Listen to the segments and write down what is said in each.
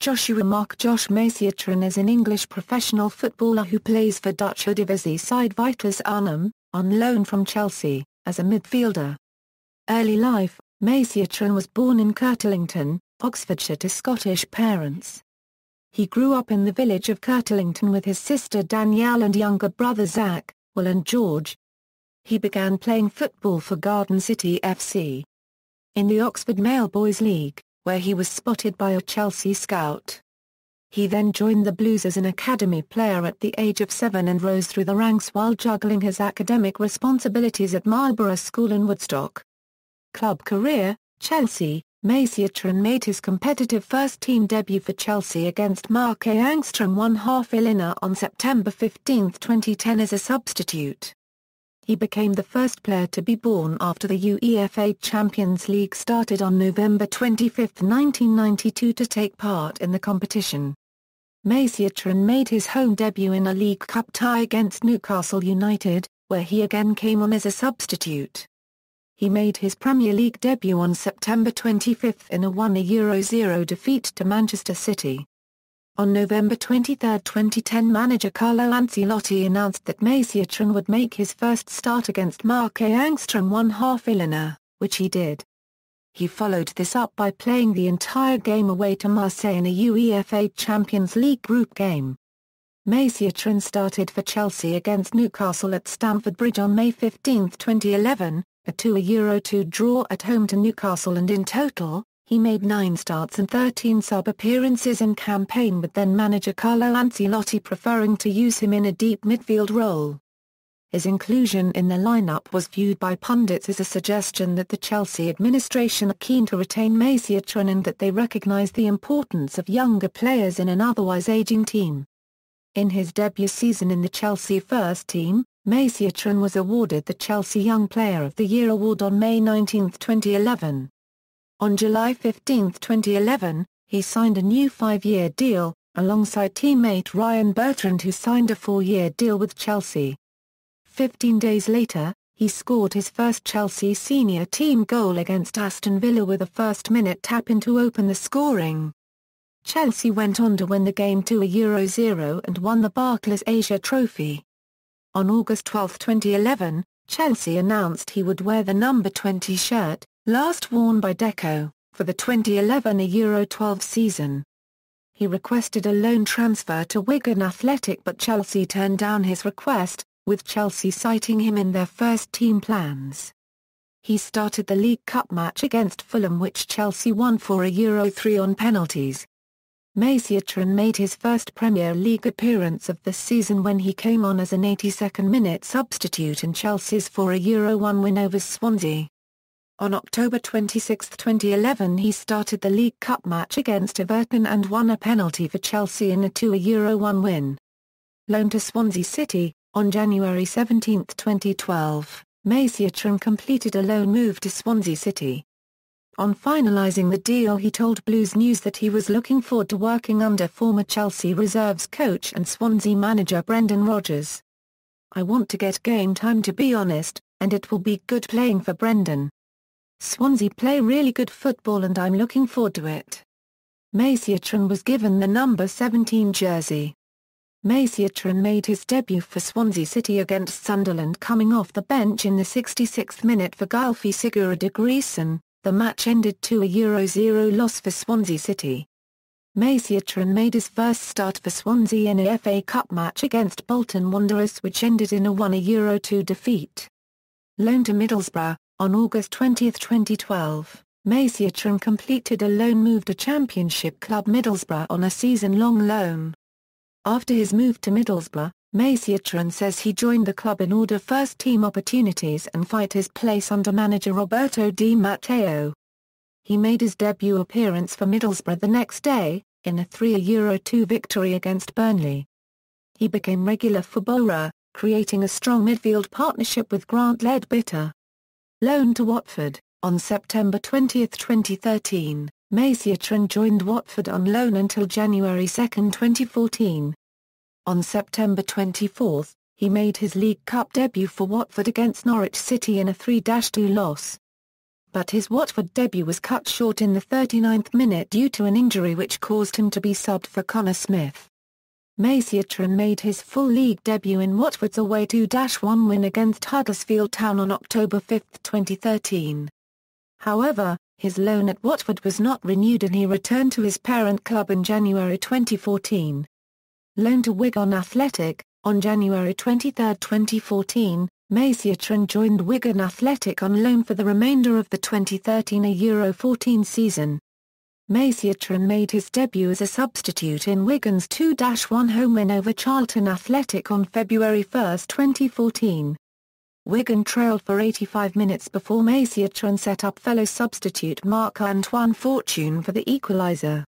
Joshua Mark Josh McEachran is an English professional footballer who plays for Dutch Eredivisie side Vitesse Arnhem, on loan from Chelsea, as a midfielder. Early life: McEachran was born in Kirtlington, Oxfordshire to Scottish parents. He grew up in the village of Kirtlington with his sister Danielle and younger brother Zach, Will and George. He began playing football for Garden City FC in the Oxford Male Boys League, where he was spotted by a Chelsea scout. He then joined the Blues as an academy player at the age of 7 and rose through the ranks while juggling his academic responsibilities at Marlborough School in Woodstock. Club career: Chelsea. McEachran made his competitive first-team debut for Chelsea against McEachran 1/2 Illina on September 15, 2010 as a substitute. He became the first player to be born after the UEFA Champions League started on November 25, 1992 to take part in the competition. McEachran made his home debut in a League Cup tie against Newcastle United, where he again came on as a substitute. He made his Premier League debut on September 25 in a 1-0 defeat to Manchester City. On November 23, 2010, manager Carlo Ancelotti announced that McEachran would make his first start against McEachran 1/2 Illina, which he did. He followed this up by playing the entire game away to Marseille in a UEFA Champions League group game. McEachran started for Chelsea against Newcastle at Stamford Bridge on May 15, 2011, a 2-2 draw at home to Newcastle, and in total, he made 9 starts and 13 sub-appearances in campaign, with then-manager Carlo Ancelotti preferring to use him in a deep midfield role. His inclusion in the lineup was viewed by pundits as a suggestion that the Chelsea administration are keen to retain McEachran and that they recognise the importance of younger players in an otherwise ageing team. In his debut season in the Chelsea first team, McEachran was awarded the Chelsea Young Player of the Year award on May 19, 2011. On July 15, 2011, he signed a new 5-year deal, alongside teammate Ryan Bertrand, who signed a 4-year deal with Chelsea. 15 days later, he scored his first Chelsea senior team goal against Aston Villa with a first-minute tap-in to open the scoring. Chelsea went on to win the game 2-0 and won the Barclays Asia Trophy. On August 12, 2011, Chelsea announced he would wear the number 20 shirt, last worn by Deco, for the 2011 Euro 12 season. He requested a loan transfer to Wigan Athletic, but Chelsea turned down his request, with Chelsea citing him in their first-team plans. He started the League Cup match against Fulham, which Chelsea won for Euro 3 on penalties. McEachran made his first Premier League appearance of the season when he came on as an 82nd-minute substitute in Chelsea's 4-1 win over Swansea. On October 26, 2011, he started the League Cup match against Everton and won a penalty for Chelsea in a 2-1 win. Loaned to Swansea City, on January 17, 2012, McEachran completed a loan move to Swansea City. On finalising the deal, he told Blues News that he was looking forward to working under former Chelsea reserves coach and Swansea manager Brendan Rodgers. "I want to get game time, to be honest, and it will be good playing for Brendan. Swansea play really good football and I'm looking forward to it." McEachran was given the number 17 jersey. McEachran made his debut for Swansea City against Sunderland, coming off the bench in the 66th minute for Gylfi Sigurðarson. The match ended 2-0 loss for Swansea City. McEachran made his first start for Swansea in a FA Cup match against Bolton Wanderers, which ended in a 1-2 defeat. Loaned to Middlesbrough, on August 20, 2012, McEachran completed a loan move to Championship club Middlesbrough on a season-long loan. After his move to Middlesbrough, McEachran says he joined the club in order first-team opportunities and fight his place under manager Roberto Di Matteo. He made his debut appearance for Middlesbrough the next day, in a 3-2 victory against Burnley. He became regular for Borough, creating a strong midfield partnership with Grant Leadbitter. Loaned to Watford, on September 20, 2013, McEachran joined Watford on loan until January 2, 2014. On September 24, he made his League Cup debut for Watford against Norwich City in a 3-2 loss. but his Watford debut was cut short in the 39th minute due to an injury which caused him to be subbed for Connor Smith. McEachran made his full league debut in Watford's away 2-1 win against Huddersfield Town on October 5, 2013. However, his loan at Watford was not renewed and he returned to his parent club in January 2014. Loaned to Wigan Athletic, on January 23, 2014, McEachran joined Wigan Athletic on loan for the remainder of the 2013 Euro 14 season. McEachran made his debut as a substitute in Wigan's 2-1 home win over Charlton Athletic on February 1, 2014. Wigan trailed for 85 minutes before McEachran set up fellow substitute Marc-Antoine Fortune for the equaliser.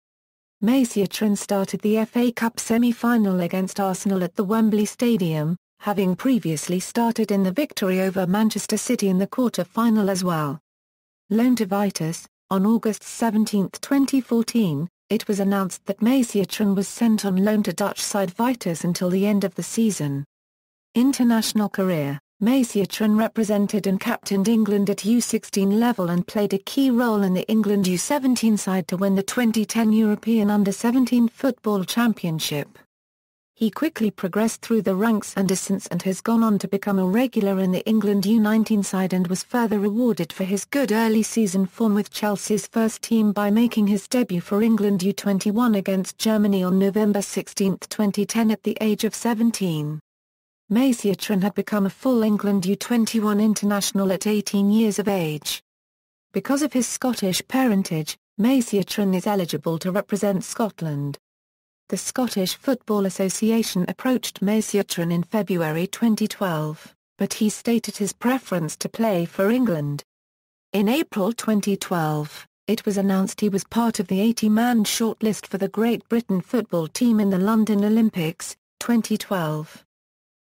McEachran started the FA Cup semi-final against Arsenal at the Wembley Stadium, having previously started in the victory over Manchester City in the quarter-final as well. Loaned to Vitesse, on August 17, 2014, it was announced that McEachran was sent on loan to Dutch side Vitesse until the end of the season. International career: McEachran represented and captained England at U16 level and played a key role in the England U17 side to win the 2010 European Under-17 Football Championship. He quickly progressed through the ranks and descents and has gone on to become a regular in the England U19 side and was further rewarded for his good early season form with Chelsea's first team by making his debut for England U21 against Germany on November 16, 2010 at the age of 17. McEachran had become a full England U21 international at 18 years of age. Because of his Scottish parentage, McEachran is eligible to represent Scotland. The Scottish Football Association approached McEachran in February 2012, but he stated his preference to play for England. In April 2012, it was announced he was part of the 80-man shortlist for the Great Britain football team in the London Olympics, 2012.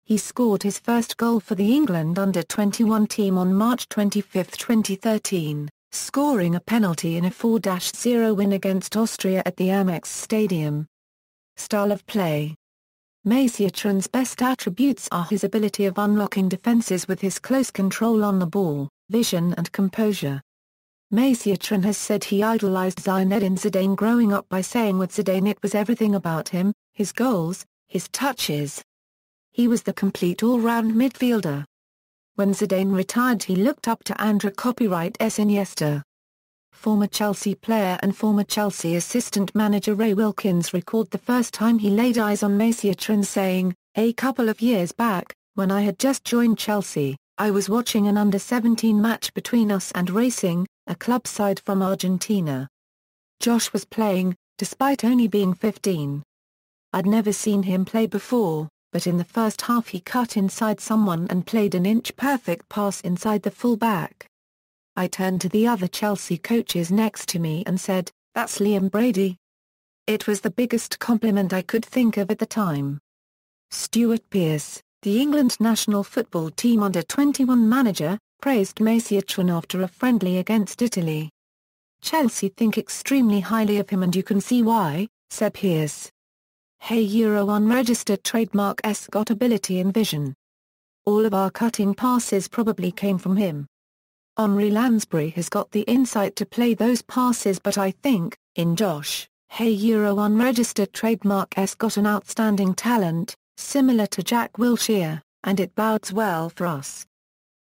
He scored his first goal for the England under-21 team on March 25, 2013, scoring a penalty in a 4-0 win against Austria at the Amex Stadium. Style of play: McEachran's best attributes are his ability of unlocking defences with his close control on the ball, vision and composure. McEachran has said he idolised Zinedine Zidane growing up by saying with Zidane it was everything about him, his goals, his touches. He was the complete all-round midfielder. When Zidane retired he looked up to Andrea S. Iniesta. Former Chelsea player and former Chelsea assistant manager Ray Wilkins recalled the first time he laid eyes on McEachran saying, "A couple of years back, when I had just joined Chelsea, I was watching an under-17 match between us and Racing, a club side from Argentina. Josh was playing, despite only being 15. I'd never seen him play before, but in the first half he cut inside someone and played an inch-perfect pass inside the full-back. I turned to the other Chelsea coaches next to me and said, 'That's Liam Brady.' It was the biggest compliment I could think of at the time." Stuart Pearce, the England national football team under-21 manager, praised McEachran after a friendly against Italy. "Chelsea think extremely highly of him and you can see why," said Pearce. "Hey Euro unregistered trademark S got ability and vision. All of our cutting passes probably came from him. Henri Lansbury has got the insight to play those passes but I think, in Josh, Hey Euro unregistered trademark S got an outstanding talent, similar to Jack Wilshere, and it bodes well for us."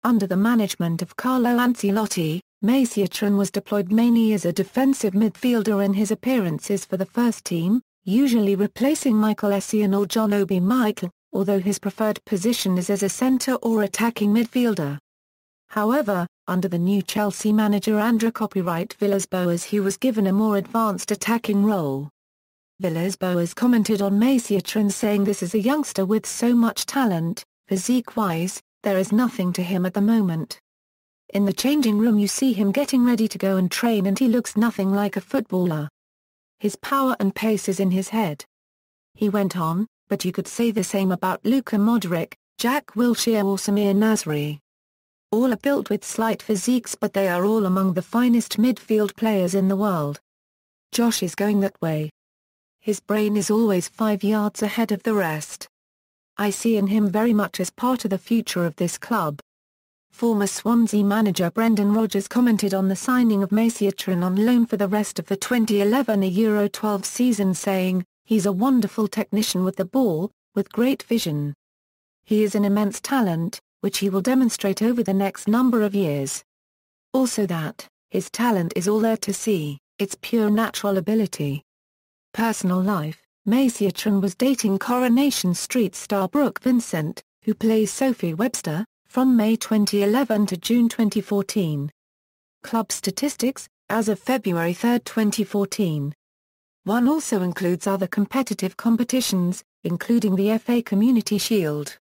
Under the management of Carlo Ancelotti, McEachran was deployed mainly as a defensive midfielder in his appearances for the first team, usually replacing Michael Essien or John Obi Mikel, although his preferred position is as a centre or attacking midfielder. However, under the new Chelsea manager Andrea Villas-Boas he was given a more advanced attacking role. Villas-Boas commented on McEachran saying, "This is a youngster with so much talent, physique-wise, there is nothing to him at the moment. In the changing room you see him getting ready to go and train and he looks nothing like a footballer. His power and pace is in his head." He went on, "But you could say the same about Luka Modric, Jack Wilshere or Samir Nasri. All are built with slight physiques but they are all among the finest midfield players in the world. Josh is going that way. His brain is always 5 yards ahead of the rest. I see in him very much as part of the future of this club." Former Swansea manager Brendan Rodgers commented on the signing of McEachran on loan for the rest of the 2011 Euro 12 season, saying, "He's a wonderful technician with the ball, with great vision. He is an immense talent, which he will demonstrate over the next number of years. Also that, his talent is all there to see, it's pure natural ability." Personal life: McEachran was dating Coronation Street star Brooke Vincent, who plays Sophie Webster, from May 2011 to June 2014. Club statistics, as of February 3, 2014. One also includes other competitive competitions, including the FA Community Shield.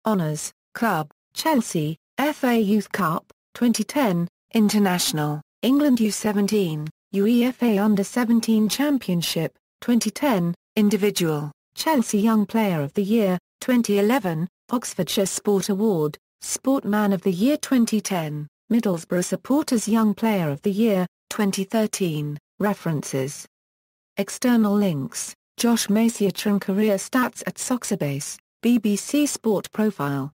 Honours: Club, Chelsea, FA Youth Cup, 2010, International, England U17, UEFA Under-17 Championship, 2010, Individual, Chelsea Young Player of the Year, 2011, Oxfordshire Sport Award, Sportman of the Year 2010, Middlesbrough Supporters Young Player of the Year, 2013. References. External links: Josh McEachran Career Stats at Soxerbase, BBC Sport Profile.